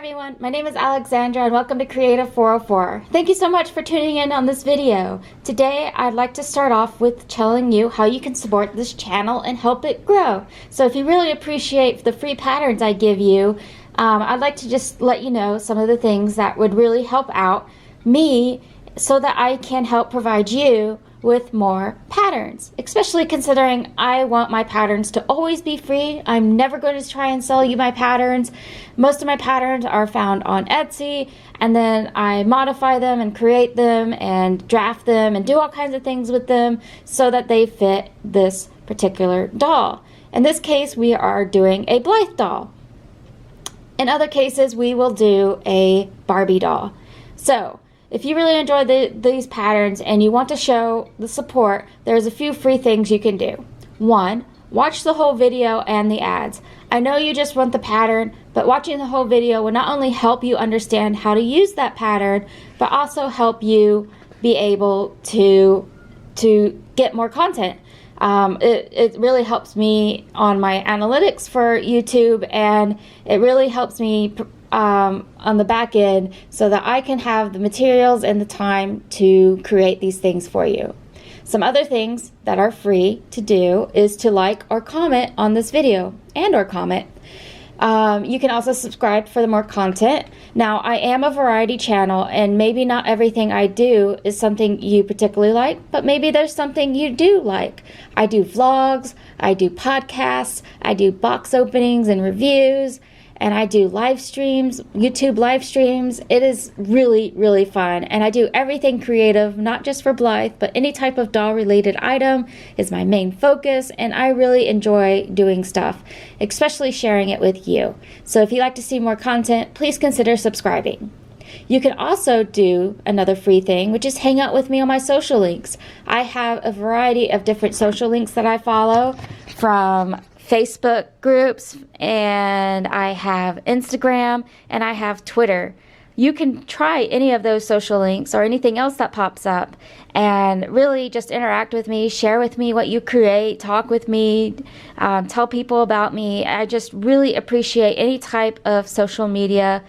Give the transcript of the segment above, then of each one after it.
everyone, my name is Alexandra and welcome to Creative 404. Thank you so much for tuning in on this video. Today I'd like to start off with telling you how you can support this channel and help it grow. So if you really appreciate the free patterns I give you, I'd like to just let you know some of the things that would really help out me so that I can help provide you with more patterns, especially considering I want my patterns to always be free. I'm never going to try and sell you my patterns. Most of my patterns are found on Etsy, and then I modify them and create them and draft them and do all kinds of things with them so that they fit this particular doll. In this case, we are doing a Blythe doll. In other cases, we will do a Barbie doll. So if you really enjoy these patterns and you want to show the support, there's a few free things you can do. 1, watch the whole video and the ads. I know you just want the pattern, but watching the whole video will not only help you understand how to use that pattern, but also help you be able to get more content. It really helps me on my analytics for YouTube, and it really helps me on the back end so that I can have the materials and the time to create these things for you. Some other things that are free to do is to like or comment on this video or comment. You can also subscribe for the more content. Now, I am a variety channel, and maybe not everything I do is something you particularly like, but maybe there's something you do like. I do vlogs, I do podcasts, I do box openings and reviews, and I do live streams, YouTube live streams. It is really, really fun. And I do everything creative, not just for Blythe, but any type of doll related item is my main focus. And I really enjoy doing stuff, especially sharing it with you. So if you'd like to see more content, please consider subscribing. You can also do another free thing, which is hang out with me on my social links. I have a variety of different social links that I follow, from Facebook groups, and I have Instagram, and I have Twitter. You can try any of those social links or anything else that pops up and really just interact with me, share with me what you create, talk with me, tell people about me. I just really appreciate any type of social media,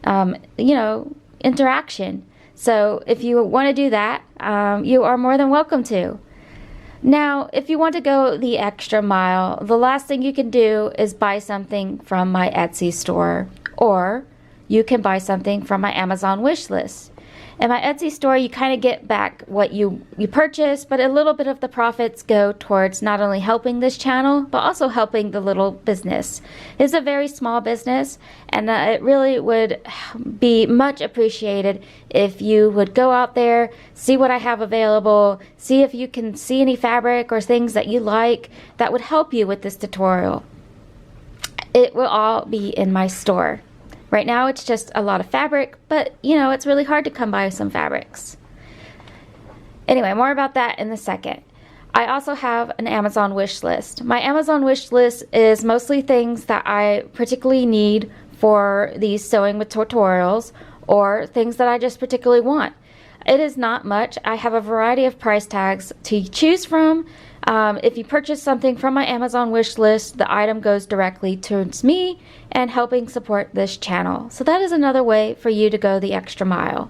interaction. So if you want to do that, you are more than welcome to. Now, if you want to go the extra mile, the last thing you can do is buy something from my Etsy store, or you can buy something from my Amazon wish list. In my Etsy store, you kind of get back what you purchase, but a little bit of the profits go towards not only helping this channel, but also helping the little business. It's a very small business, and it really would be much appreciated if you would go out there, see what I have available, see if you can see any fabric or things that you like that would help you with this tutorial. It will all be in my store. Right now it's just a lot of fabric, but it's really hard to come by some fabrics. Anyway, more about that in a second. I also have an Amazon wish list. My Amazon wish list is mostly things that I particularly need for these sewing with tutorials, or things that I just particularly want. It is not much. I have a variety of price tags to choose from. If you purchase something from my Amazon wish list, the item goes directly towards me and helping support this channel. So that is another way for you to go the extra mile.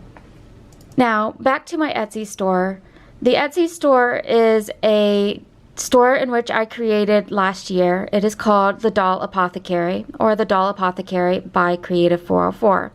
Now, back to my Etsy store. The Etsy store is a store in which I created last year. It is called The Doll Apothecary, or The Doll Apothecary by Creative 404.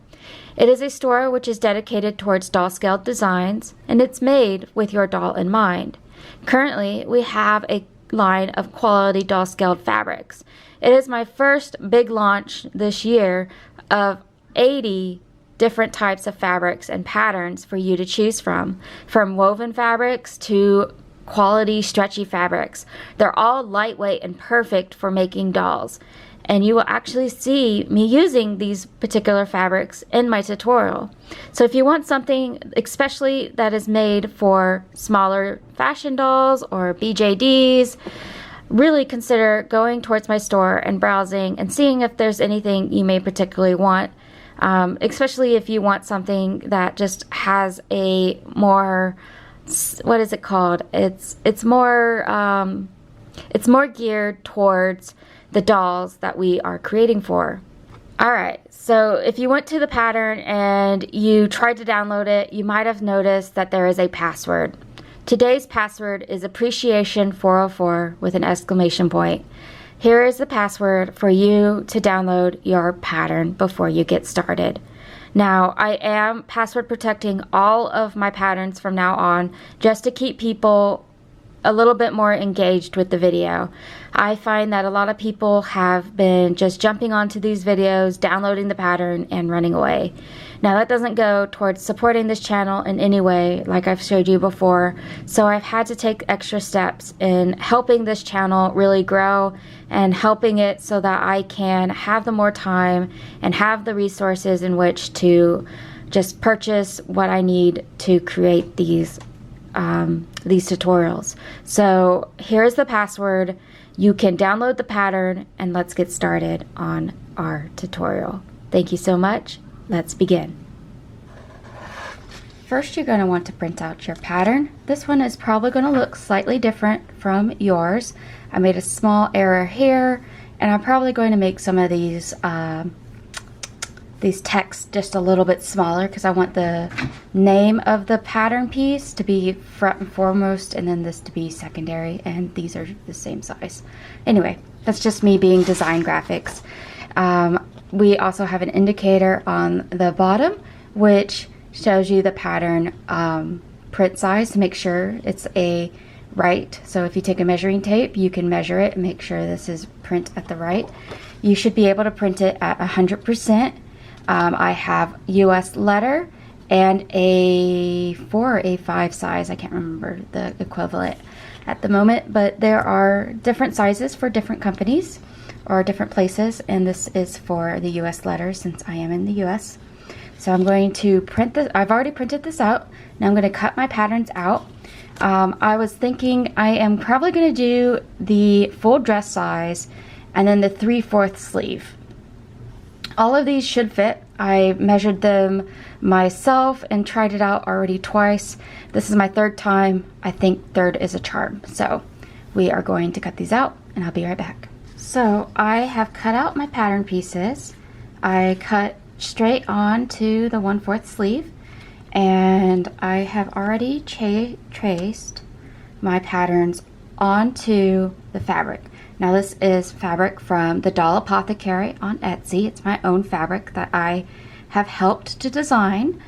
It is a store which is dedicated towards doll scaled designs, and it's made with your doll in mind. Currently, we have a line of quality doll scaled fabrics. It is my first big launch this year of 80 different types of fabrics and patterns for you to choose from woven fabrics to quality stretchy fabrics. They're all lightweight and perfect for making dolls. And you will actually see me using these particular fabrics in my tutorial. So if you want something especially that is made for smaller fashion dolls or BJDs, really consider going towards my store and browsing and seeing if there's anything you may particularly want, especially if you want something that just has a more, what is it called? It's more geared towards the dolls that we are creating for. Alright, so if you went to the pattern and you tried to download it, you might have noticed that there is a password. Today's password is appreciation404 with an exclamation point. Here is the password for you to download your pattern before you get started. Now, I am password protecting all of my patterns from now on just to keep people a little bit more engaged with the video. I find that a lot of people have been just jumping onto these videos, downloading the pattern, and running away. Now that doesn't go towards supporting this channel in any way, like I've showed you before, so I've had to take extra steps in helping this channel really grow and helping it so that I can have the more time and have the resources in which to just purchase what I need to create these tutorials. So here's the password. You can download the pattern and let's get started on our tutorial. Thank you so much. Let's begin. First, you're going to want to print out your pattern. This one is probably going to look slightly different from yours. I made a small error here, and I'm probably going to make some of these texts just a little bit smaller because I want the name of the pattern piece to be front and foremost and then this to be secondary, and these are the same size. Anyway, that's just me being design graphics. We also have an indicator on the bottom which shows you the pattern print size to make sure it's right. So if you take a measuring tape, you can measure it and make sure this is print at the right. You should be able to print it at 100%. I have US letter and a 4 or A5 size. I can't remember the equivalent at the moment, but there are different sizes for different companies or different places, and this is for the US letter since I am in the US. So I'm going to print this. I've already printed this out. Now I'm going to cut my patterns out. I was thinking I am probably going to do the full dress size and then the 3/4 sleeve. All of these should fit. I measured them myself and tried it out already twice. This is my third time. I think third is a charm. So we are going to cut these out and I'll be right back. So I have cut out my pattern pieces. I cut straight on to the 1/4 sleeve, and I have already traced my patterns onto the fabric. Now this is fabric from the Doll Apothecary on Etsy. It's my own fabric that I have helped to design.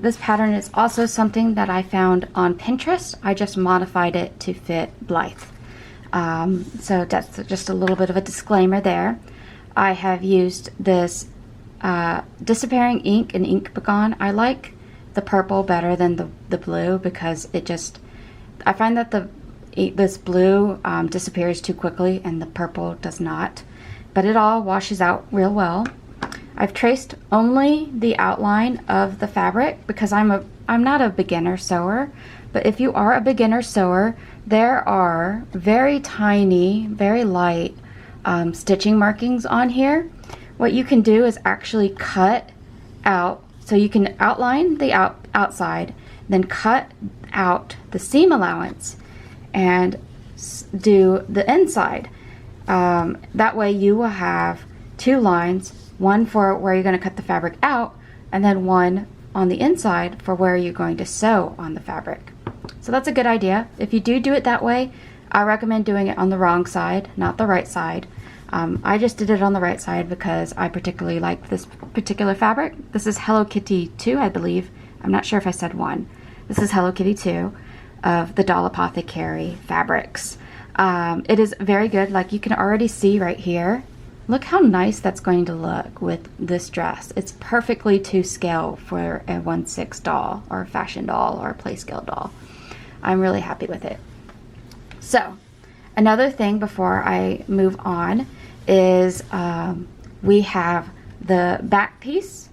This pattern is also something that I found on Pinterest. I just modified it to fit Blythe. So that's just a little bit of a disclaimer there. I have used this disappearing ink and ink Begone. I like the purple better than the blue because I find that this blue disappears too quickly and the purple does not, but it all washes out real well. I've traced only the outline of the fabric because I'm not a beginner sewer, but if you are a beginner sewer, there are very tiny, very light stitching markings on here. What you can do is actually cut out, so you can outline the outside, then cut out the seam allowance and do the inside. That way you will have two lines, one for where you're going to cut the fabric out and then one on the inside for where you're going to sew on the fabric. So that's a good idea. If you do it that way, I recommend doing it on the wrong side, not the right side. I just did it on the right side because I particularly like this particular fabric. This is Hello Kitty 2, I believe. I'm not sure if I said 1. This is Hello Kitty 2 of the Doll Apothecary fabrics. It is very good, like you can already see right here. Look how nice that's going to look with this dress. It's perfectly to scale for a 1/6 doll or a fashion doll or a play scale doll. I'm really happy with it. So another thing before I move on is we have the back piece.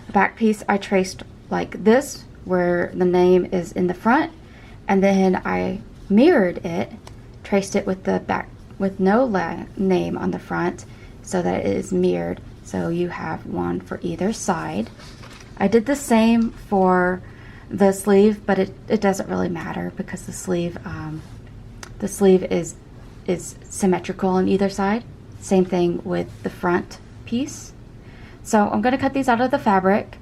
The back piece I traced like this, where the name is in the front, and then I mirrored it, traced it with the back with no name on the front so that it is mirrored, so you have one for either side. I did the same for the sleeve, but it doesn't really matter because the sleeve is symmetrical on either side. Same thing with the front piece. So I'm going to cut these out of the fabric,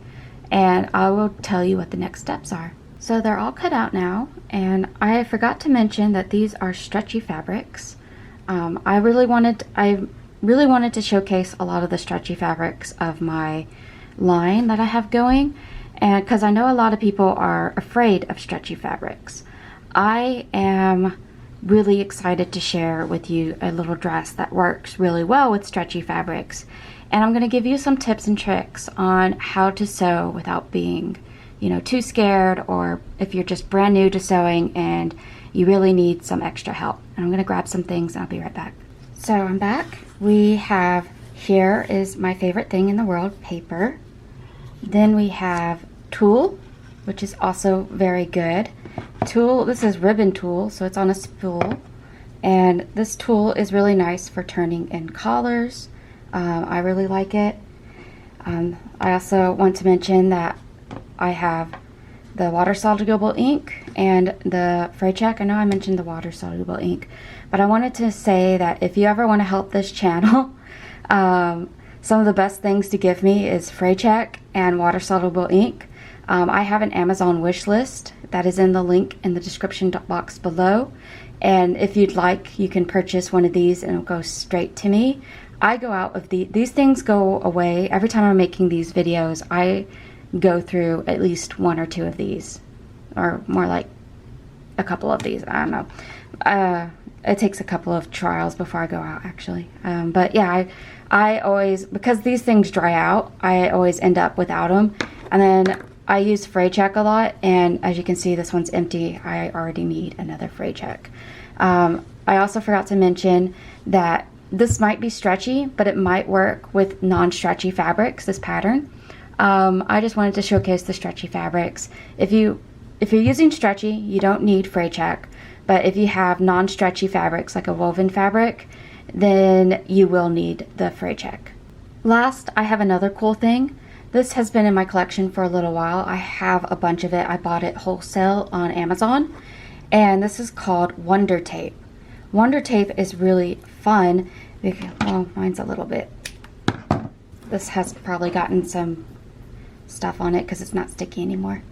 and I will tell you what the next steps are. So they're all cut out now, and I forgot to mention that these are stretchy fabrics. I really wanted to showcase a lot of the stretchy fabrics of my line that I have going, and because I know a lot of people are afraid of stretchy fabrics. I am really excited to share with you a little dress that works really well with stretchy fabrics, and I'm going to give you some tips and tricks on how to sew without being, you know, too scared, or if you're just brand new to sewing and you really need some extra help. And I'm going to grab some things and I'll be right back. So I'm back. We have, here is my favorite thing in the world, paper. Then we have tulle, which is also very good. Tulle, this is ribbon tulle, so it's on a spool. And this tulle is really nice for turning in collars. I really like it. I also want to mention that I have the water soluble ink and the fray check. I know I mentioned the water soluble ink, but I wanted to say that if you ever want to help this channel, some of the best things to give me is fray check and water soluble ink. I have an Amazon wish list that is in the link in the description box below, and if you'd like, you can purchase one of these and it'll go straight to me. I go out of these things go away every time I'm making these videos. I go through at least one or two of these, or more like a couple of these. I don't know. It takes a couple of trials before I go out, actually. But yeah, I always, because these things dry out, I always end up without them. And then I use fray check a lot, and as you can see, this one's empty. I already need another fray check. I also forgot to mention that this might be stretchy, but it might work with non-stretchy fabrics, this pattern. I just wanted to showcase the stretchy fabrics. If you're using stretchy, you don't need fray check, but if you have non-stretchy fabrics like a woven fabric, then you will need the fray check. Last, I have another cool thing. This has been in my collection for a little while. I have a bunch of it. I bought it wholesale on Amazon, and this is called Wonder Tape. Wonder Tape is really fun. Well, mine's a little bit, this has probably gotten some stuff on it because it's not sticky anymore,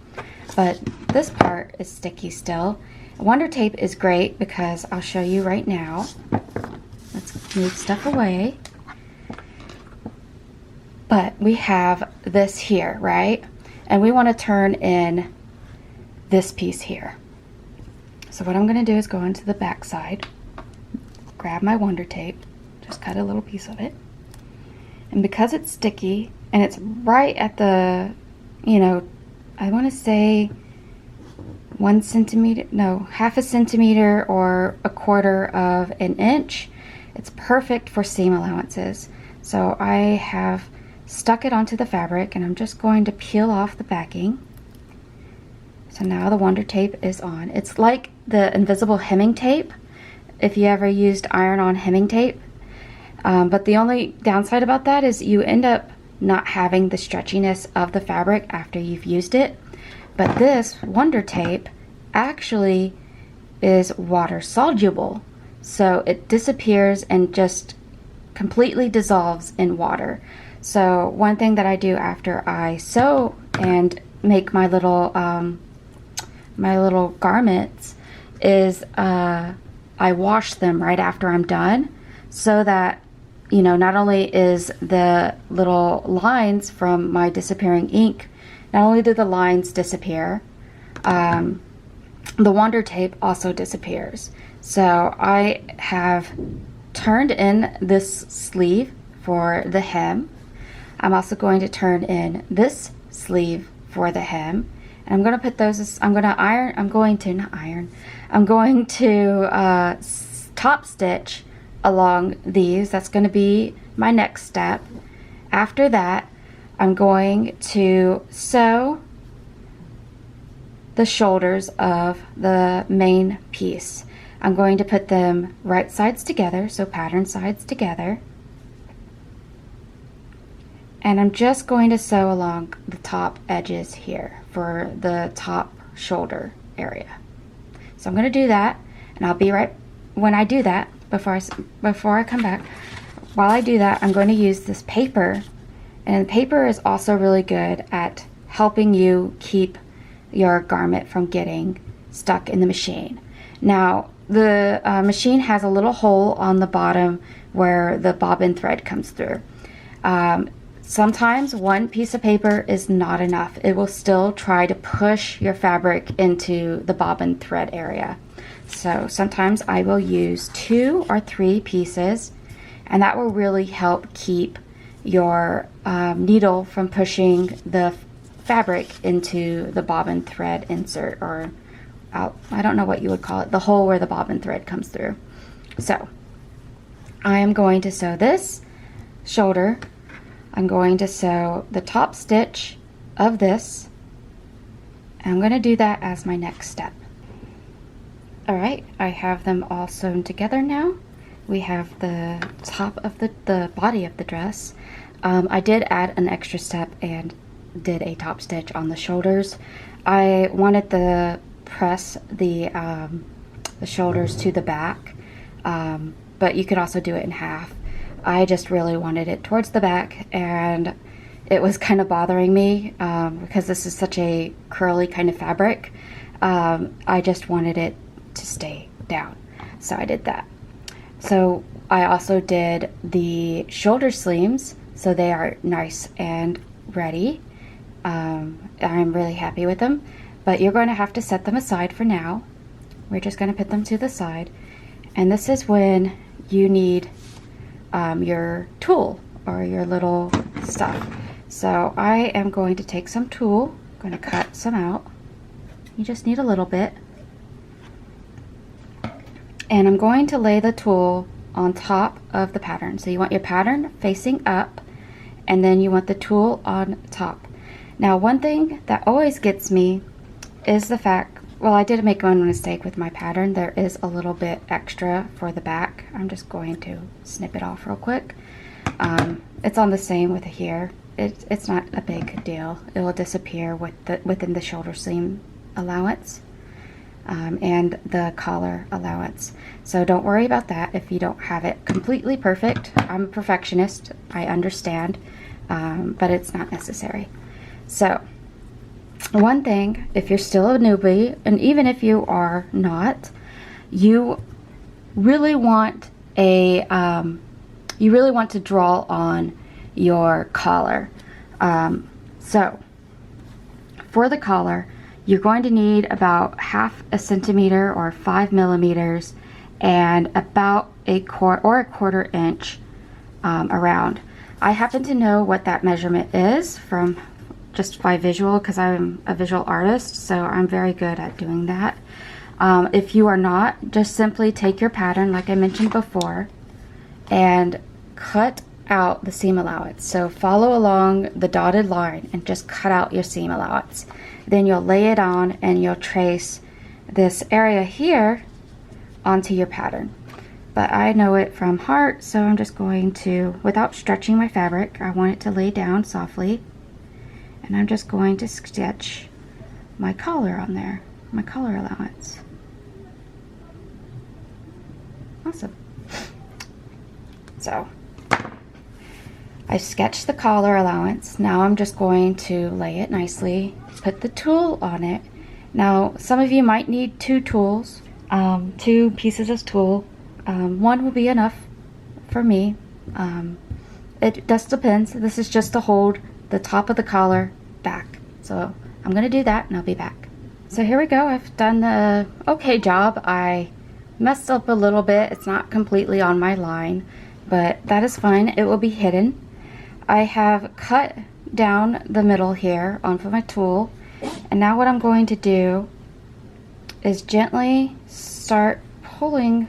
but this part is sticky still. Wonder Tape is great because I'll show you right now. Let's move stuff away. But we have this here, right? And we want to turn in this piece here. So what I'm going to do is go into the back side, grab my Wonder Tape, just cut a little piece of it. And because it's sticky and it's right at the, you know, I want to say 1 centimeter, no, half a centimeter or a quarter of an inch, it's perfect for seam allowances. So I have stuck it onto the fabric, and I'm just going to peel off the backing. So now the Wonder Tape is on. It's like the invisible hemming tape, if you ever used iron-on hemming tape. But the only downside about that is you end up not having the stretchiness of the fabric after you've used it. But this Wonder Tape actually is water soluble, so it disappears and just completely dissolves in water. So one thing that I do after I sew and make my little garments is I wash them right after I'm done, so that, you know, not only is the little lines from my disappearing ink, not only do the lines disappear, the Wonder Tape also disappears. So I have turned in this sleeve for the hem. I'm also going to turn in this sleeve for the hem. And I'm going to put those, I'm going to top stitch along these. That's going to be my next step. After that, I'm going to sew the shoulders of the main piece. I'm going to put them right sides together, so pattern sides together. And I'm just going to sew along the top edges here for the top shoulder area. So I'm going to do that, and I'll be right when I do that, before I come back. While I do that, I'm going to use this paper And paper is also really good at helping you keep your garment from getting stuck in the machine. Now, the machine has a little hole on the bottom where the bobbin thread comes through. Sometimes one piece of paper is not enough. It will still try to push your fabric into the bobbin thread area. So sometimes I will use 2 or 3 pieces, and that will really help keep your needle from pushing the fabric into the bobbin thread insert, or out, I don't know what you would call it, the hole where the bobbin thread comes through. So I am going to sew this shoulder. I'm going to sew the top stitch of this, and I'm going to do that as my next step. Alright, I have them all sewn together now. We have the top of the body of the dress. I did add an extra step and did a top stitch on the shoulders. I wanted to press the shoulders to the back, but you could also do it in half. I just really wanted it towards the back, and it was kind of bothering me because this is such a curly kind of fabric. I just wanted it to stay down, so I did that. So I also did the shoulder sleeves, so they are nice and ready. I'm really happy with them, but you're going to have to set them aside for now. We're just going to put them to the side, and this is when you need your tool or your little stuff. So I am going to take some tulle, I'm going to cut some out. You just need a little bit. And I'm going to lay the tulle on top of the pattern. So you want your pattern facing up, and then you want the tulle on top. Now, one thing that always gets me is the fact, well, I did make one mistake with my pattern. There is a little bit extra for the back. I'm just going to snip it off real quick. It's on the same with here. It's not a big deal. It will disappear within the shoulder seam allowance and the collar allowance. So don't worry about that if you don't have it completely perfect. I'm a perfectionist, I understand, but it's not necessary. So one thing, if you're still a newbie, and even if you are not, you really want to draw on your collar. So for the collar, you're going to need about 1/2 centimeter or 5 millimeters and about a quarter inch around. I happen to know what that measurement is from just by visual, because I'm a visual artist, so I'm very good at doing that. If you are not, just simply take your pattern like I mentioned before and cut out the seam allowance. So follow along the dotted line and just cut out your seam allowance. Then you'll lay it on and you'll trace this area here onto your pattern. But I know it from heart, so I'm just going to, without stretching my fabric, I want it to lay down softly. And I'm just going to stitch my collar on there, my collar allowance. Awesome. So I sketched the collar allowance. Now I'm just going to lay it nicely, put the tulle on it. Now some of you might need 2 tools, 2 pieces of tulle. One will be enough for me. It just depends. This is just to hold the top of the collar back. So I'm going to do that and I'll be back. So here we go. I've done the okay job. I messed up a little bit. It's not completely on my line, but that is fine. It will be hidden. I have cut down the middle here onto my tool, and now what I'm going to do is gently start pulling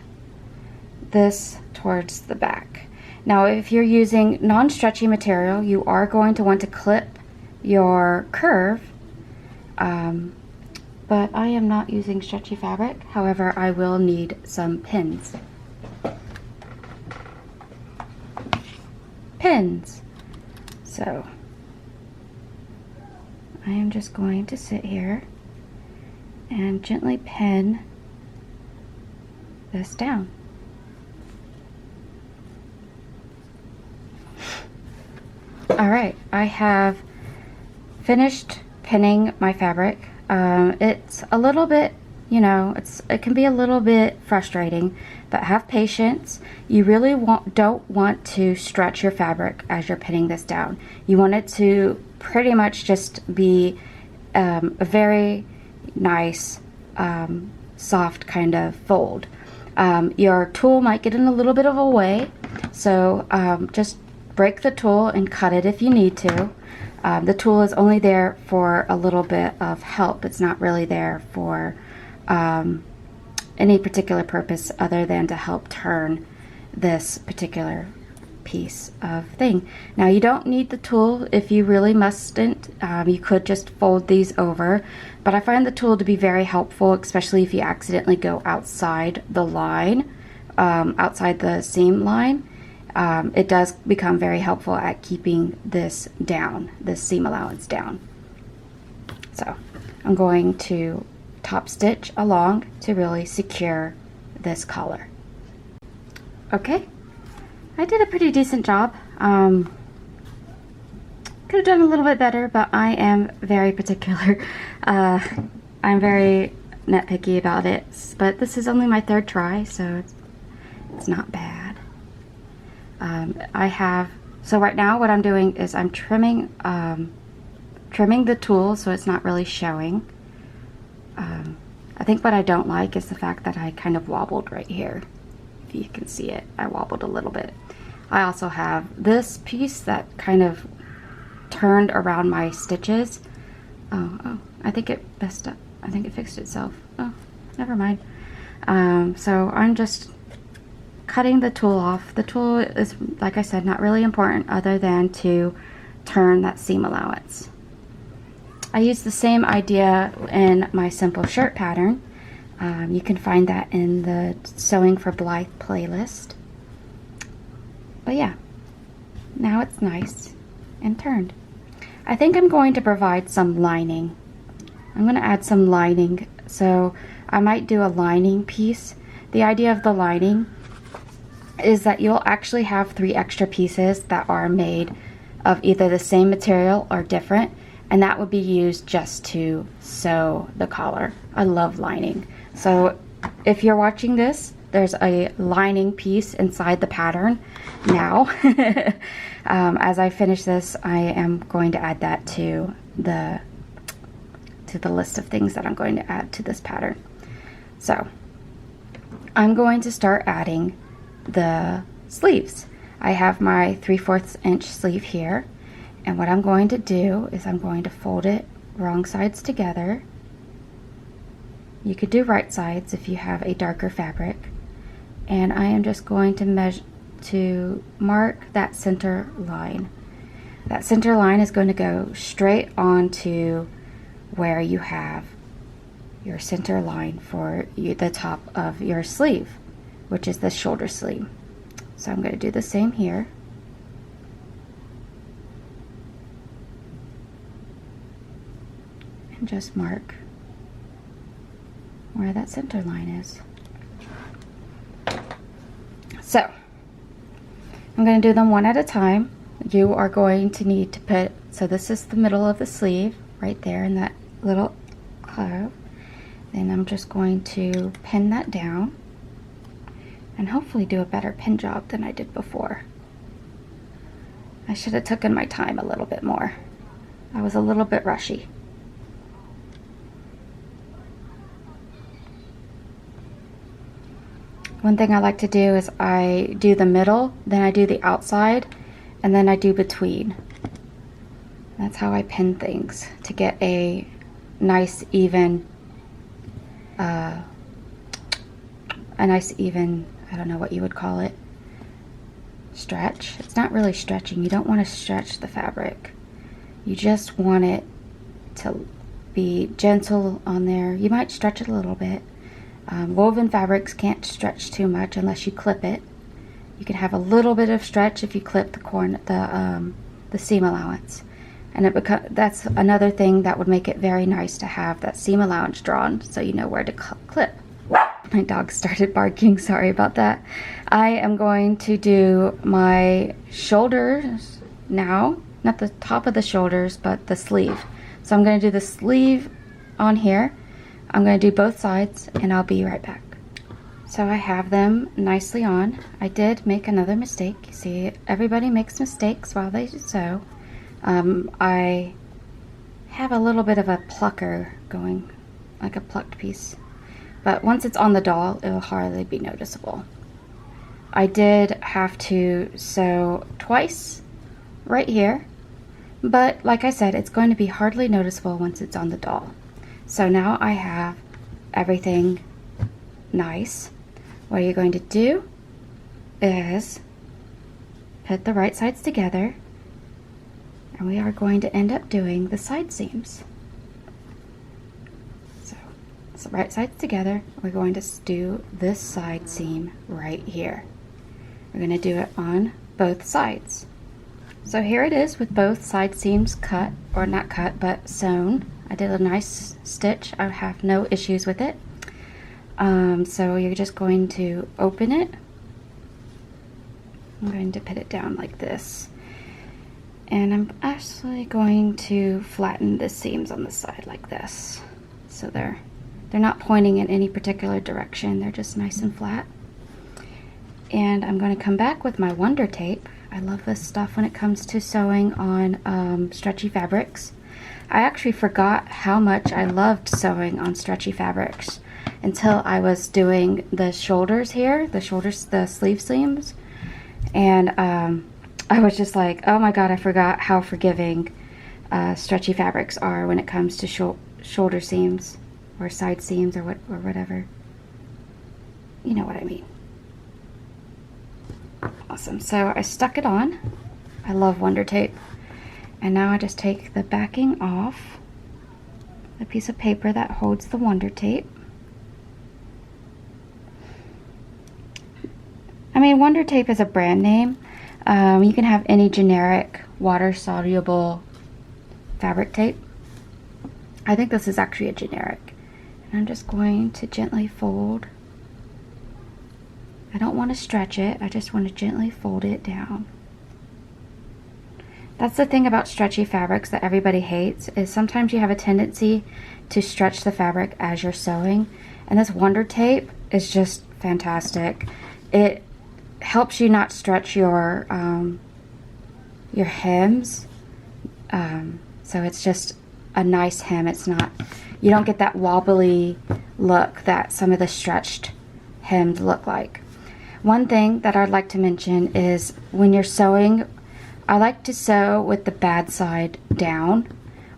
this towards the back. Now if you're using non-stretchy material, you are going to want to clip your curve, but I am not using stretchy fabric. However, I will need some pins. So I am just going to sit here and gently pin this down. Alright, I have finished pinning my fabric. It's a little bit, you know, it can be a little bit frustrating, but have patience. You really don't want to stretch your fabric as you're pinning this down. You want it to pretty much just be a very nice, soft kind of fold. Your tool might get in a little bit of a way, so just break the tool and cut it if you need to. The tool is only there for a little bit of help. It's not really there for any particular purpose other than to help turn this particular piece of thing. Now, you don't need the tool if you really mustn't. You could just fold these over, but I find the tool to be very helpful, especially if you accidentally go outside the line, outside the seam line. It does become very helpful at keeping this down, this seam allowance down. So I'm going to top stitch along to really secure this collar. Okay, I did a pretty decent job. Could have done a little bit better, but I am very particular. I'm very nitpicky about it, but this is only my third try, so it's not bad. So right now what I'm doing is I'm trimming the tool so it's not really showing. I think what I don't like is the fact that I kind of wobbled right here. If you can see it, I wobbled a little bit. I also have this piece that kind of turned around my stitches. Oh, I think it messed up. I think it fixed itself. Oh, never mind. So I'm just cutting the tool off. The tool is, like I said, not really important other than to turn that seam allowance. I use the same idea in my simple shirt pattern. You can find that in the Sewing for Blythe playlist. But yeah, now it's nice and turned. I think I'm going to provide some lining. I'm going to add some lining, so I might do a lining piece. The idea of the lining is that you'll actually have 3 extra pieces that are made of either the same material or different, and that would be used just to sew the collar. I love lining. So if you're watching this, there's a lining piece inside the pattern now. As I finish this, I am going to add that to the list of things that I'm going to add to this pattern. So I'm going to start adding the sleeves. I have my 3/4 inch sleeve here, and what I'm going to do is I'm going to fold it wrong sides together. You could do right sides if you have a darker fabric, and I am just going to measure to mark that center line. That center line is going to go straight onto where you have your center line for the top of your sleeve, which is the shoulder sleeve. So I'm going to do the same here. And just mark where that center line is. So I'm going to do them one at a time. You are going to need to put, so this is the middle of the sleeve right there in that little curve. Then I'm just going to pin that down and hopefully do a better pin job than I did before. I should have taken my time a little bit more. I was a little bit rushy. One thing I like to do is I do the middle, then I do the outside, and then I do between. That's how I pin things, to get a nice even, I don't know what you would call it, stretch. It's not really stretching. You don't want to stretch the fabric. You just want it to be gentle on there. You might stretch it a little bit. Woven fabrics can't stretch too much unless you clip it. You can have a little bit of stretch if you clip the seam allowance, and that's another thing that would make it very nice to have that seam allowance drawn, so you know where to clip. My dog started barking. Sorry about that. I am going to do my shoulders now. not the top of the shoulders, but the sleeve. So I'm going to do the sleeve on here. I'm going to do both sides, and I'll be right back. So I have them nicely on. I did make another mistake. You see, everybody makes mistakes while they sew. I have a little bit of a plucker going, like a plucked piece. But once it's on the doll, it'll hardly be noticeable. I did have to sew twice right here, but like I said, it's going to be hardly noticeable once it's on the doll. So now I have everything nice. What you're going to do is put the right sides together, and we are going to end up doing the side seams. So right sides together, we're going to do this side seam right here. We're going to do it on both sides. So here it is with both side seams cut, or not cut, but sewn. I did a nice stitch. I have no issues with it. So you're just going to open it. I'm going to put it down like this. And I'm actually going to flatten the seams on the side like this. So they're not pointing in any particular direction. They're just nice and flat. And I'm going to come back with my Wonder Tape. I love this stuff when it comes to sewing on stretchy fabrics. I actually forgot how much I loved sewing on stretchy fabrics until I was doing the shoulders here, the sleeve seams. And I was just like, oh my god, I forgot how forgiving stretchy fabrics are when it comes to shoulder seams or side seams or whatever. You know what I mean. Awesome. So I stuck it on. I love Wonder Tape. And now I just take the backing off the piece of paper that holds the Wonder Tape. I mean, Wonder Tape is a brand name. You can have any generic water-soluble fabric tape. I think this is actually a generic. And I'm just going to gently fold. I don't want to stretch it. I just want to gently fold it down. That's the thing about stretchy fabrics that everybody hates, is sometimes you have a tendency to stretch the fabric as you're sewing. And this Wonder Tape is just fantastic. It helps you not stretch your hems. So it's just a nice hem. It's not, you don't get that wobbly look that some of the stretched hems look like. One thing that I'd like to mention is when you're sewing, I like to sew with the bad side down,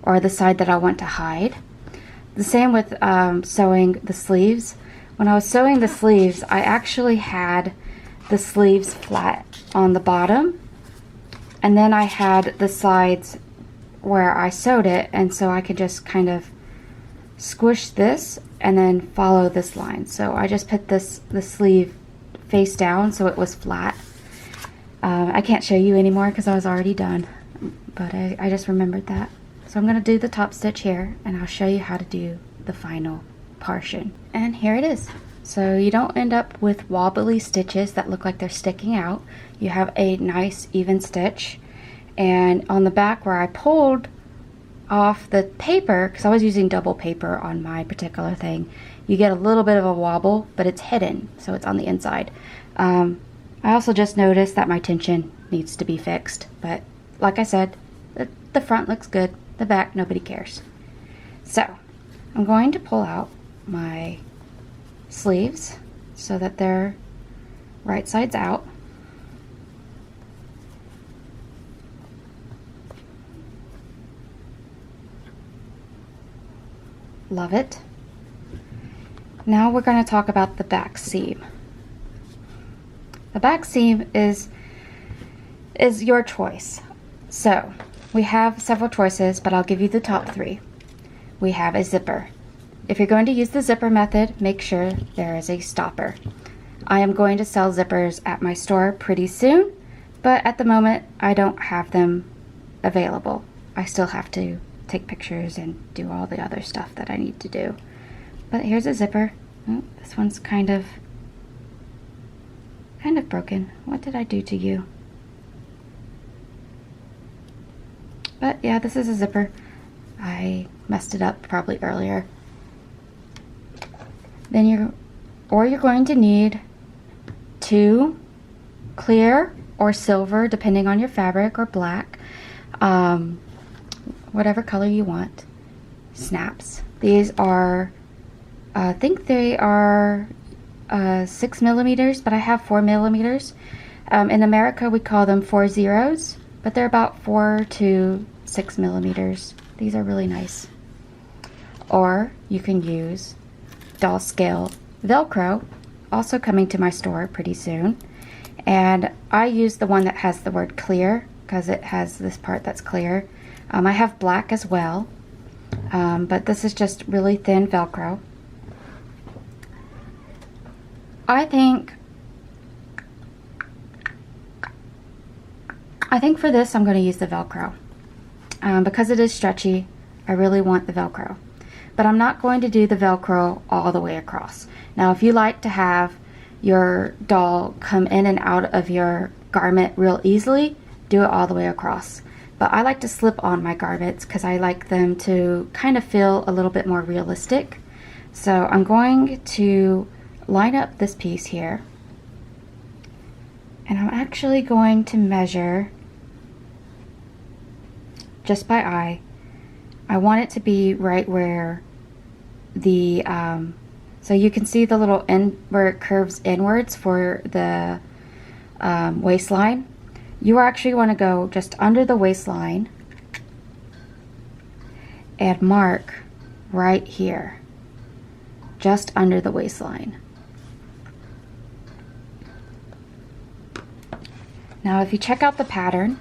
or the side that I want to hide. The same with sewing the sleeves. When I was sewing the sleeves, I actually had the sleeves flat on the bottom, and then I had the sides where I sewed it, and so I could just kind of squish this and then follow this line. So I just put the sleeve face down so it was flat. I can't show you anymore because I was already done, but I just remembered that. So I'm going to do the top stitch here, and I'll show you how to do the final portion. And here it is. So you don't end up with wobbly stitches that look like they're sticking out. You have a nice even stitch. And on the back where I pulled off the paper, because I was using double paper on my particular thing, you get a little bit of a wobble, but it's hidden, so it's on the inside. I also just noticed that my tension needs to be fixed, but like I said, the front looks good, the back, nobody cares. So I'm going to pull out my sleeves so that they're right sides out. Love it. Now we're going to talk about the back seam. The back seam is your choice. So we have several choices, but I'll give you the top three. We have a zipper. If you're going to use the zipper method, make sure there is a stopper. I am going to sell zippers at my store pretty soon, but at the moment I don't have them available. I still have to take pictures and do all the other stuff that I need to do. But here's a zipper. Oh, this one's kind of broken. What did I do to you? But yeah, this is a zipper. I messed it up probably earlier. Then you're going to need 2 clear or silver, depending on your fabric, or black, whatever color you want, snaps. These are, I think they are 6 millimeters, but I have 4 millimeters. In America, we call them 4 zeros, but they're about 4 to 6 millimeters. These are really nice. Or you can use doll scale Velcro, also coming to my store pretty soon. And I use the one that has the word clear because it has this part that's clear. I have black as well, but this is just really thin Velcro. I think for this I'm going to use the Velcro. Because it is stretchy, I really want the Velcro. But I'm not going to do the Velcro all the way across. Now, if you like to have your doll come in and out of your garment real easily, do it all the way across. But I like to slip on my garments because I like them to kind of feel a little bit more realistic. So I'm going to line up this piece here. And I'm actually going to measure just by eye. I want it to be right where the, so you can see the little end where it curves inwards for the waistline. You actually want to go just under the waistline and mark right here, just under the waistline. Now if you check out the pattern,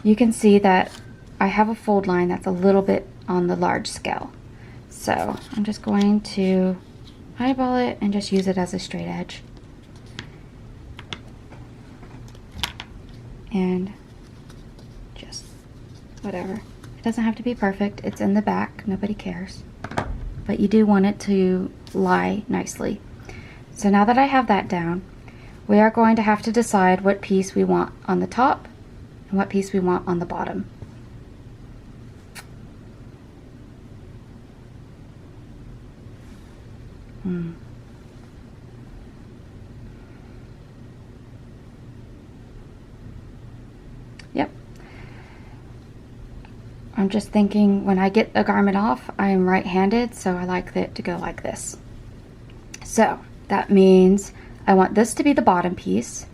you can see that I have a fold line that's a little bit on the large scale. So I'm just going to eyeball it and just use it as a straight edge. And just whatever. It doesn't have to be perfect. It's in the back. Nobody cares. But you do want it to lie nicely. So now that I have that down, we are going to have to decide what piece we want on the top and what piece we want on the bottom. Yep. I'm just thinking when I get the garment off, I am right-handed, so I like it to go like this. So that means I want this to be the bottom piece.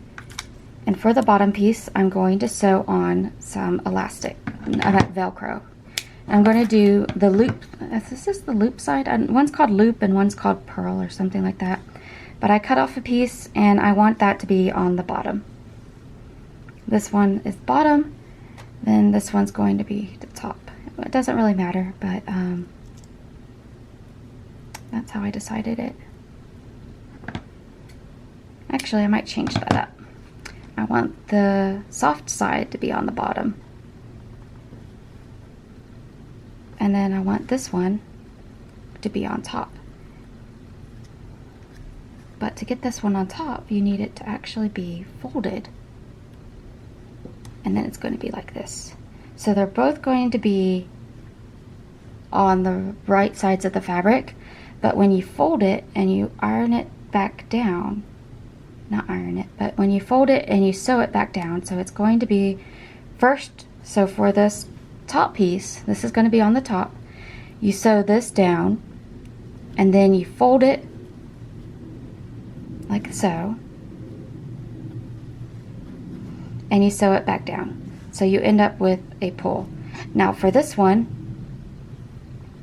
And for the bottom piece, I'm going to sew on some elastic, Velcro. I'm going to do the loop. This is the loop side. One's called loop and one's called purl or something like that. But I cut off a piece and I want that to be on the bottom. This one is bottom, then this one's going to be the top. It doesn't really matter, but that's how I decided it. Actually, I might change that up. I want the soft side to be on the bottom. And then I want this one to be on top. But to get this one on top, you need it to actually be folded. And then it's going to be like this. So they're both going to be on the right sides of the fabric, but when you fold it and you iron it back down, not iron it, but when you fold it and you sew it back down, so it's going to be first, so for this top piece, this is going to be on the top, you sew this down and then you fold it like so, and you sew it back down. So you end up with a pull. Now for this one,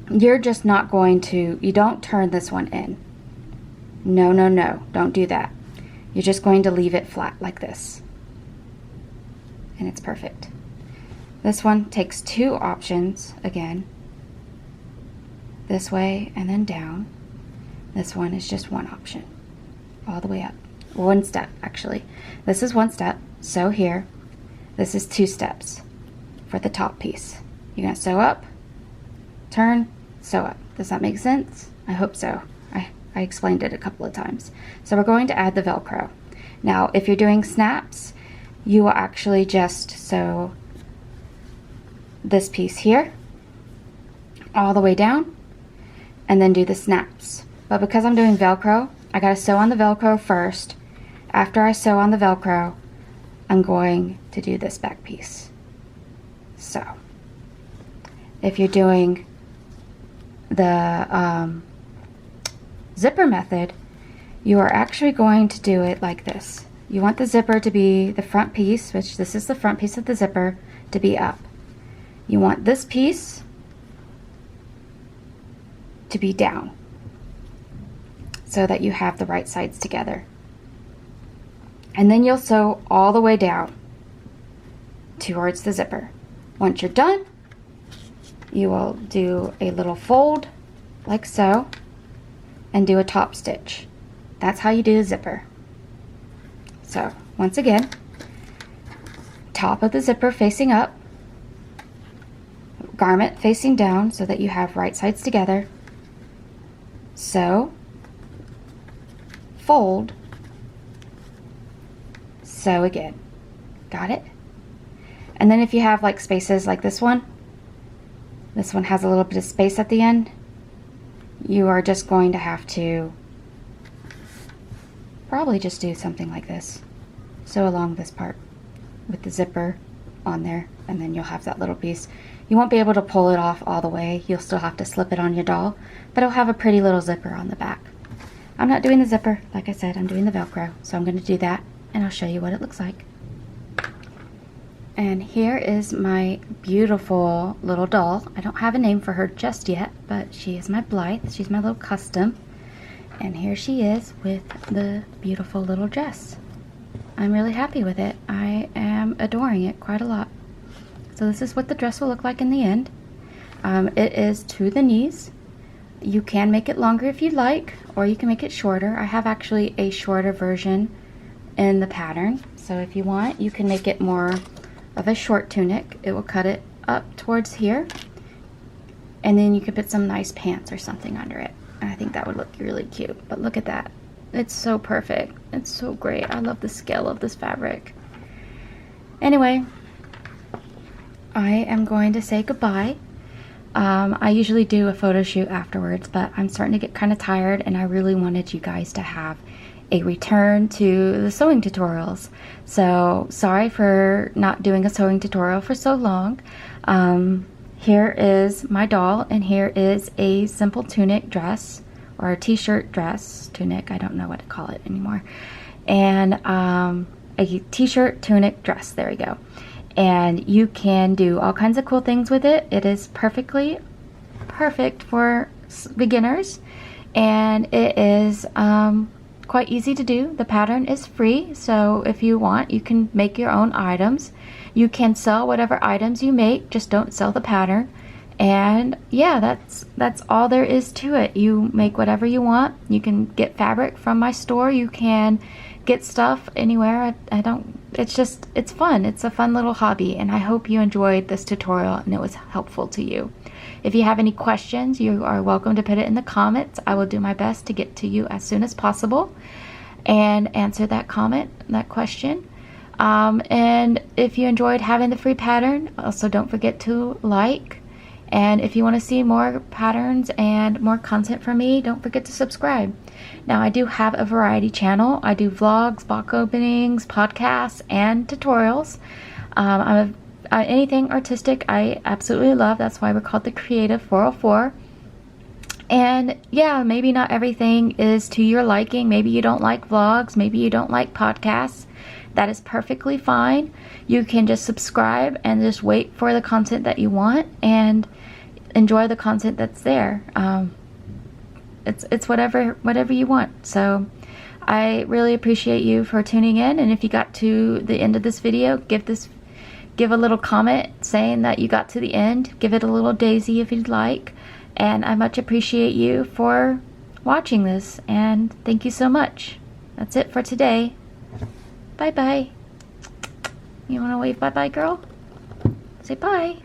you're just not going to, you don't turn this one in. No, no, no, don't do that. You're just going to leave it flat like this. And it's perfect. This one takes 2 options again. This way and then down. This one is just 1 option. All the way up. 1 step actually. This is 1 step. Sew here. This is 2 steps for the top piece. You're going to sew up, turn, sew up. Does that make sense? I hope so. I explained it a couple of times. So we're going to add the Velcro. Now if you're doing snaps, you will actually just sew this piece here all the way down and then do the snaps. But because I'm doing Velcro, I gotta sew on the Velcro first. After I sew on the Velcro, I'm going to do this back piece. So if you're doing the zipper method, you are actually going to do it like this. You want the zipper to be the front piece, which this is the front piece of the zipper, to be up. You want this piece to be down so that you have the right sides together. And then you'll sew all the way down towards the zipper. Once you're done, you will do a little fold like so and do a top stitch. That's how you do the zipper. So once again, top of the zipper facing up, garment facing down so that you have right sides together, sew, fold, sew again. Got it? And then if you have like spaces like this one has a little bit of space at the end, you are just going to have to probably just do something like this. Sew along this part with the zipper on there, and then you'll have that little piece. You won't be able to pull it off all the way. You'll still have to slip it on your doll, but it'll have a pretty little zipper on the back. I'm not doing the zipper, like I said, I'm doing the Velcro, so I'm going to do that, and I'll show you what it looks like. And here is my beautiful little doll. I don't have a name for her just yet, but she is my Blythe. She's my little custom. And here she is with the beautiful little dress. I'm really happy with it. I am adoring it quite a lot. So this is what the dress will look like in the end. It is to the knees. You can make it longer if you'd like, or you can make it shorter. I have actually a shorter version in the pattern. So if you want, you can make it more of a short tunic. It will cut it up towards here. And then you can put some nice pants or something under it. And I think that would look really cute. But look at that. It's so perfect. It's so great. I love the scale of this fabric. Anyway, I am going to say goodbye. I usually do a photo shoot afterwards, but I'm starting to get kind of tired, and I really wanted you guys to have a return to the sewing tutorials. So sorry for not doing a sewing tutorial for so long. Here is my doll, and here is a simple tunic dress, or a t-shirt dress, tunic, I don't know what to call it anymore, and a t-shirt tunic dress, there we go. And you can do all kinds of cool things with it. It is perfectly perfect for beginners, and it is quite easy to do. The pattern is free, so if you want, you can make your own items. You can sell whatever items you make, just don't sell the pattern. And yeah, that's all there is to it. You make whatever you want. You can get fabric from my store. You can get stuff anywhere. It's fun. It's a fun little hobby, and I hope you enjoyed this tutorial and it was helpful to you. If you have any questions, you are welcome to put it in the comments. I will do my best to get to you as soon as possible and answer that question. And if you enjoyed having the free pattern, also don't forget to like. And if you want to see more patterns and more content from me, don't forget to subscribe. Now, I do have a variety channel. I do vlogs, box openings, podcasts, and tutorials. Anything artistic I absolutely love. That's why we're called the Creative 404. And yeah, maybe not everything is to your liking. Maybe you don't like vlogs. Maybe you don't like podcasts. That is perfectly fine. You can just subscribe and just wait for the content that you want and enjoy the content that's there. It's whatever you want. So I really appreciate you for tuning in, and if you got to the end of this video, give a little comment saying that you got to the end. Give it a little daisy if you'd like, and I much appreciate you for watching this, and thank you so much. That's it for today. Bye bye. You want to wave bye bye, girl? Say bye.